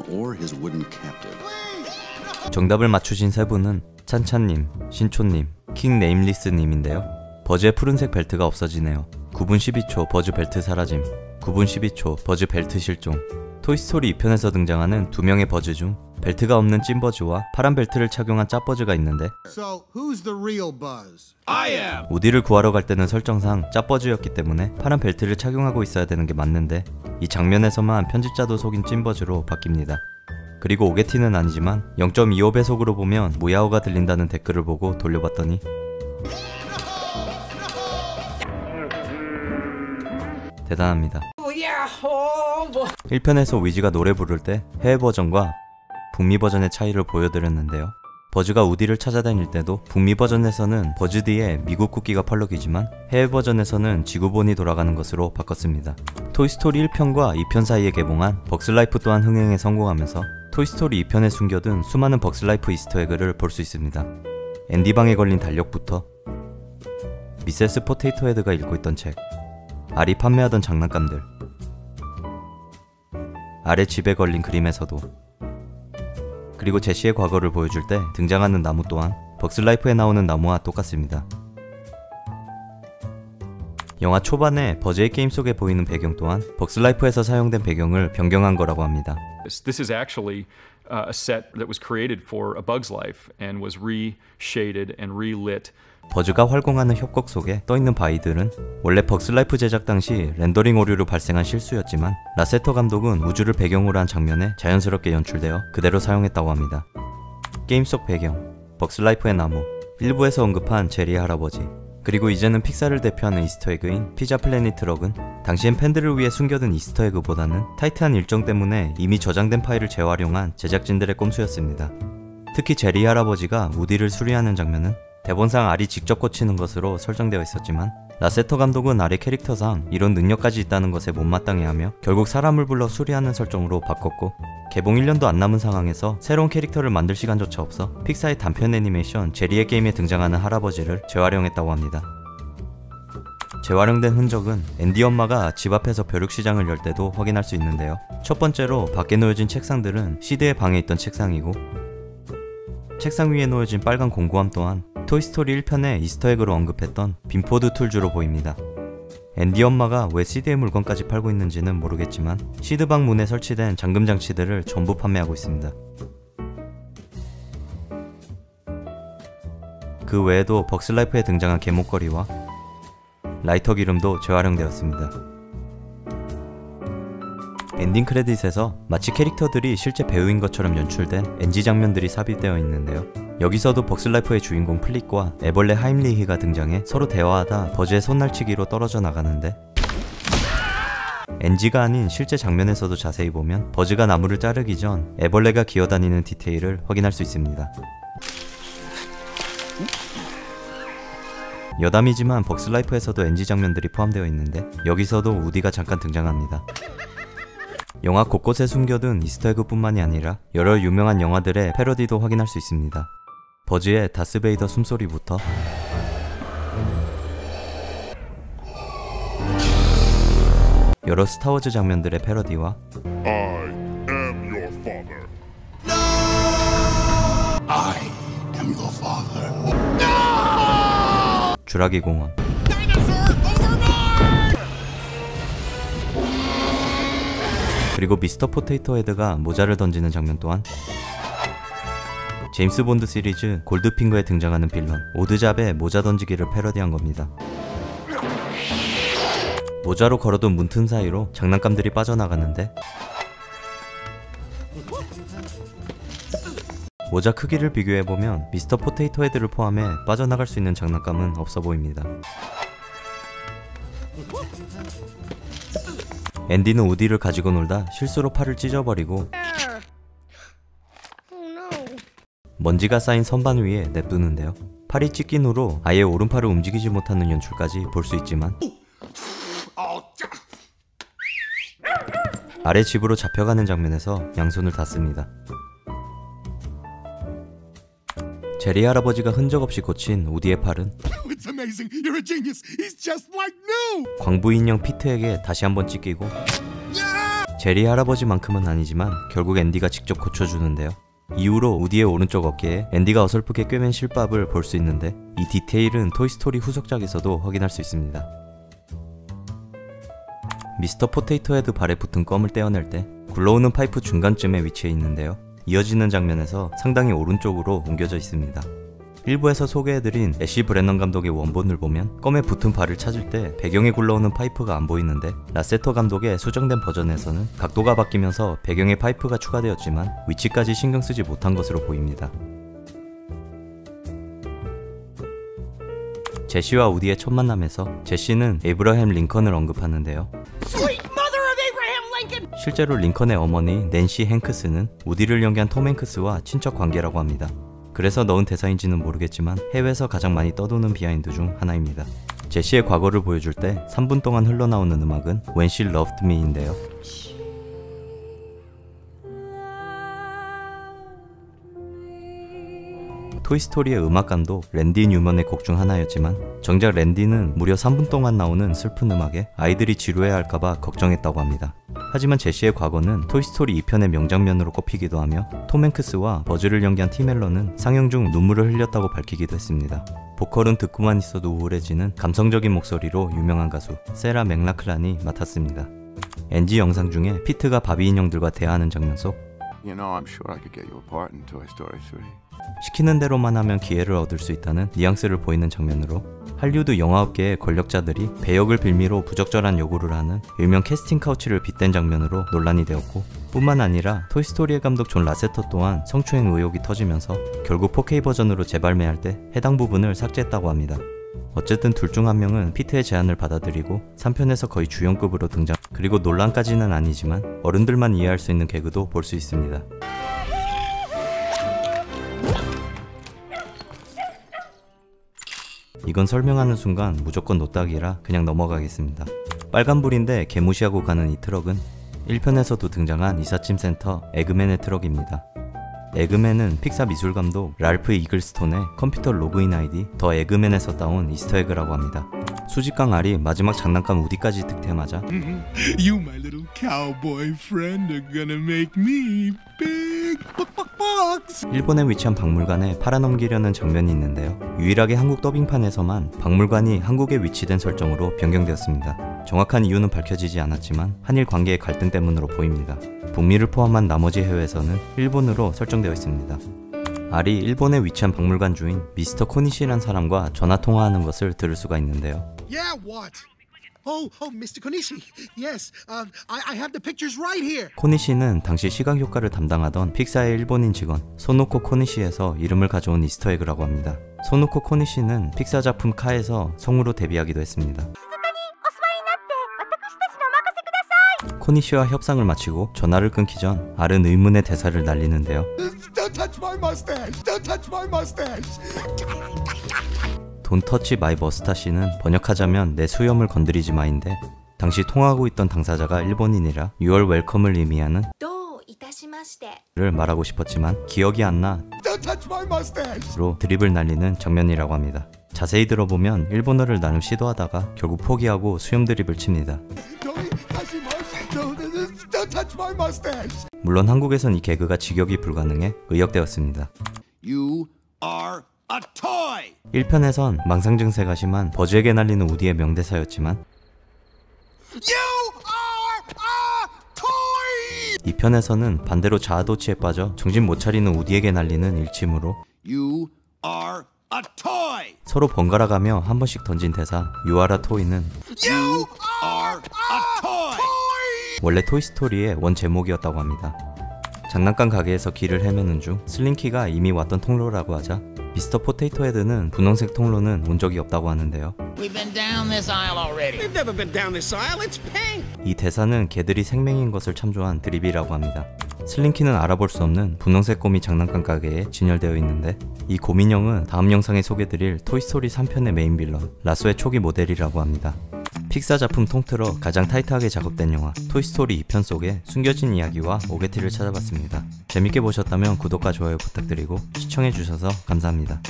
or his wooden captive. 정답을 맞추신 세 분은 찬찬님, 신초님, 킹네임리스님인데요. 버즈의 푸른색 벨트가 없어지네요. 9분 12초 버즈 벨트 사라짐. 9분 12초 버즈 벨트 실종. 토이스토리 2편에서 등장하는 두 명의 버즈 중 벨트가 없는 찐버즈와 파란 벨트를 착용한 짭버즈가 있는데 So, who's the real Buzz? I am. 우디를 구하러 갈 때는 설정상 짭버즈였기 때문에 파란 벨트를 착용하고 있어야 되는 게 맞는데 이 장면에서만 편집자도 속인 찐버즈로 바뀝니다. 그리고 오게티는 아니지만 0.25배속으로 보면 무야호가 들린다는 댓글을 보고 돌려봤더니 대단합니다. 1편에서 위즈가 노래 부를 때 해외 버전과 북미 버전의 차이를 보여드렸는데요. 버즈가 우디를 찾아다닐 때도 북미 버전에서는 버즈 뒤에 미국 국기가 펄럭이지만 해외 버전에서는 지구본이 돌아가는 것으로 바꿨습니다. 토이스토리 1편과 2편 사이에 개봉한 벅스라이프 또한 흥행에 성공하면서 토이스토리 2편에 숨겨둔 수많은 벅스라이프 이스터에그를 볼 수 있습니다. 앤디방에 걸린 달력부터 미세스 포테이토 헤드가 읽고 있던 책, 알이 판매하던 장난감들, 알의 집에 걸린 그림에서도, 그리고 제시의 과거를 보여줄 때 등장하는 나무 또한 벅스라이프에 나오는 나무와 똑같습니다. 영화 초반에 버즈의 게임 속에 보이는 배경 또한 벅스라이프에서 사용된 배경을 변경한 거라고 합니다. This is actually a set that was created for A Bug's Life and was reshaded and relit. 버즈가 활공하는 협곡 속에 떠있는 바위들은 원래 벅스라이프 제작 당시 렌더링 오류로 발생한 실수였지만 라세터 감독은 우주를 배경으로 한 장면에 자연스럽게 연출되어 그대로 사용했다고 합니다. 게임 속 배경, 벅스라이프의 나무, 일부에서 언급한 제리 할아버지, 그리고 이제는 픽사를 대표하는 이스터에그인 피자 플래닛 트럭은 당시엔 팬들을 위해 숨겨둔 이스터에그보다는 타이트한 일정 때문에 이미 저장된 파일을 재활용한 제작진들의 꼼수였습니다. 특히 제리 할아버지가 우디를 수리하는 장면은 대본상 알이 직접 고치는 것으로 설정되어 있었지만 라세터 감독은 알의 캐릭터상 이런 능력까지 있다는 것에 못마땅해하며 결국 사람을 불러 수리하는 설정으로 바꿨고, 개봉 1년도 안 남은 상황에서 새로운 캐릭터를 만들 시간조차 없어 픽사의 단편 애니메이션 제리의 게임에 등장하는 할아버지를 재활용했다고 합니다. 재활용된 흔적은 앤디 엄마가 집 앞에서 벼룩시장을 열 때도 확인할 수 있는데요. 첫 번째로 밖에 놓여진 책상들은 시드의 방에 있던 책상이고, 책상 위에 놓여진 빨간 공구함 또한 토이스토리 1편에 이스터에그로 언급했던 빈포드 툴즈로 보입니다. 앤디 엄마가 왜 시드의 물건까지 팔고 있는지는 모르겠지만 시드방 문에 설치된 잠금 장치들을 전부 판매하고 있습니다. 그 외에도 벅스라이프에 등장한 개목걸이와 라이터 기름도 재활용되었습니다. 엔딩 크레딧에서 마치 캐릭터들이 실제 배우인 것처럼 연출된 NG 장면들이 삽입되어 있는데요. 여기서도 벅스라이프의 주인공 플릭과 애벌레 하임리히가 등장해 서로 대화하다 버즈의 손날치기로 떨어져 나가는데, NG가 아닌 실제 장면에서도 자세히 보면 버즈가 나무를 자르기 전 애벌레가 기어다니는 디테일을 확인할 수 있습니다. 여담이지만 벅스라이프에서도 NG 장면들이 포함되어 있는데 여기서도 우디가 잠깐 등장합니다. 영화 곳곳에 숨겨둔 이스터에그 뿐만이 아니라 여러 유명한 영화들의 패러디도 확인할 수 있습니다. 버즈의 다스베이더 숨소리부터 여러 스타워즈 장면들의 패러디와 I am your father. I am your father. 주라기 공원, 그리고 미스터 포테이토 헤드가 모자를 던지는 장면 또한 제임스 본드 시리즈 골드핑거에 등장하는 빌런 오드잡의 모자 던지기를 패러디한 겁니다. 모자로 걸어둔 문틈 사이로 장난감들이 빠져나가는데 모자 크기를 비교해보면 미스터 포테이토 헤드를 포함해 빠져나갈 수 있는 장난감은 없어 보입니다. 앤디는 우디를 가지고 놀다 실수로 팔을 찢어버리고 먼지가 쌓인 선반 위에 냅두는데요. 팔이 찢긴 후로 아예 오른팔을 움직이지 못하는 연출까지 볼 수 있지만 아래 집으로 잡혀가는 장면에서 양손을 닿습니다. 제리 할아버지가 흔적 없이 고친 우디의 팔은 광부 인형 피트에게 다시 한번 찢기고 제리 할아버지만큼은 아니지만 결국 앤디가 직접 고쳐주는데요. 이후로 우디의 오른쪽 어깨에 앤디가 어설프게 꿰맨 실밥을 볼 수 있는데 이 디테일은 토이스토리 후속작에서도 확인할 수 있습니다. 미스터 포테이토 헤드 발에 붙은 껌을 떼어낼 때 굴러오는 파이프 중간쯤에 위치해 있는데요. 이어지는 장면에서 상당히 오른쪽으로 옮겨져 있습니다. 일부에서 소개해드린 애쉬 브레넌 감독의 원본을 보면 껌에 붙은 발을 찾을 때 배경에 굴러오는 파이프가 안 보이는데 라세터 감독의 수정된 버전에서는 각도가 바뀌면서 배경에 파이프가 추가되었지만 위치까지 신경 쓰지 못한 것으로 보입니다. 제시와 우디의 첫 만남에서 제시는 에이브러햄 링컨을 언급하는데요. 실제로 링컨의 어머니 낸시 행크스는 우디를 연기한 톰 행크스와 친척 관계라고 합니다. 그래서 넣은 대사인지는 모르겠지만 해외에서 가장 많이 떠도는 비하인드 중 하나입니다. 제시의 과거를 보여줄 때 3분 동안 흘러나오는 음악은 When She Loved Me인데요. 토이스토리의 음악감도 랜디 뉴먼의 곡 중 하나였지만 정작 랜디는 무려 3분 동안 나오는 슬픈 음악에 아이들이 지루해할까봐 걱정했다고 합니다. 하지만 제시의 과거는 토이스토리 2편의 명장면으로 꼽히기도 하며 톰 행크스와 버즈를 연기한 팀 앨런은 상영 중 눈물을 흘렸다고 밝히기도 했습니다. 보컬은 듣고만 있어도 우울해지는 감성적인 목소리로 유명한 가수 세라 맥락클란이 맡았습니다. NG 영상 중에 피트가 바비 인형들과 대화하는 장면 속 You know, I'm sure I could get you a part in Toy Story 3. 시키는 대로만 하면 기회를 얻을 수 있다는 뉘앙스를 보이는 장면으로 할리우드 영화업계의 권력자들이 배역을 빌미로 부적절한 요구를 하는 일명 캐스팅 카우치를 빗댄 장면으로 논란이 되었고 뿐만 아니라 토이스토리의 감독 존 라세터 또한 성추행 의혹이 터지면서 결국 4K 버전으로 재발매할 때 해당 부분을 삭제했다고 합니다. 어쨌든 둘 중 한 명은 피트의 제안을 받아들이고 3편에서 거의 주연급으로 등장, 그리고 논란까지는 아니지만 어른들만 이해할 수 있는 개그도 볼 수 있습니다. 이건 설명하는 순간 무조건 노딱이라 그냥 넘어가겠습니다. 빨간불인데 개무시하고 가는 이 트럭은 1편에서도 등장한 이삿짐 센터 에그맨의 트럭입니다. 에그맨은 픽사 미술감독 랄프 이글스톤의 컴퓨터 로그인 아이디 더 에그맨에서 따온 이스터에그라고 합니다. 수직강 알이 마지막 장난감 우디까지 득템하자 You, my little cowboy friend, are gonna make me big. 일본에 위치한 박물관에 팔아넘기려는 장면이 있는데요. 유일하게 한국 더빙판에서만 박물관이 한국에 위치된 설정으로 변경되었습니다. 정확한 이유는 밝혀지지 않았지만 한일 관계의 갈등 때문으로 보입니다. 북미를 포함한 나머지 해외에서는 일본으로 설정되어 있습니다. 알이 일본에 위치한 박물관 주인 미스터 코니시란 사람과 전화통화하는 것을 들을 수가 있는데요. Yeah, what? Oh, Mr. Konishi. Yes, I have the pictures right here. 코니시는 당시 시각 효과를 담당하던 픽사의 일본인 직원 소노코 코니시에서 이름을 가져온 이스터에그라고 합니다. 소노코 코니시는 픽사 작품 카에서 성우로 데뷔하기도 했습니다. 코니시와 협상을 마치고 전화를 끊기 전 알은 의문의 대사를 날리는데요. Don't touch my mustache. Don't touch my mustache. Don't touch my mustache는 번역하자면 내 수염을 건드리지 마인데 당시 통화하고 있던 당사자가 일본인이라 You're welcome을 의미하는 를 말하고 싶었지만 기억이 안 나 Don't touch my mustache. 로 드립을 날리는 장면이라고 합니다. 자세히 들어보면 일본어를 나름 시도하다가 결국 포기하고 수염 드립을 칩니다. Don't touch my mustache. 물론 한국에선 이 개그가 직역이 불가능해 의역되었습니다. You are a toy. 1편에선 망상 증세가 심한 버즈에게 날리는 우디의 명대사였지만 You are a toy. 2편에서는 반대로 자아도취에 빠져 정신 못 차리는 우디에게 날리는 일침으로 You are a toy. 서로 번갈아가며 한 번씩 던진 대사 유아라 토이는 You are a toy. 원래 토이스토리의 원 제목이었다고 합니다. 장난감 가게에서 길을 헤매는 중 슬링키가 이미 왔던 통로라고 하자 미스터 포테이토 헤드는 분홍색 통로는 온 적이 없다고 하는데요. We've been down this aisle already. We've never been down this aisle. It's pink. 이 대사는 개들이 생명인 것을 참조한 드립이라고 합니다. 슬링키는 알아볼 수 없는 분홍색 곰이 장난감 가게에 진열되어 있는데 이 곰인형은 다음 영상에 소개드릴 토이스토리 3편의 메인 빌런 라소의 초기 모델이라고 합니다. 픽사 작품 통틀어 가장 타이트하게 작업된 영화 토이스토리 2편 속에 숨겨진 이야기와 오게티를 찾아봤습니다. 재밌게 보셨다면 구독과 좋아요 부탁드리고 시청해주셔서 감사합니다.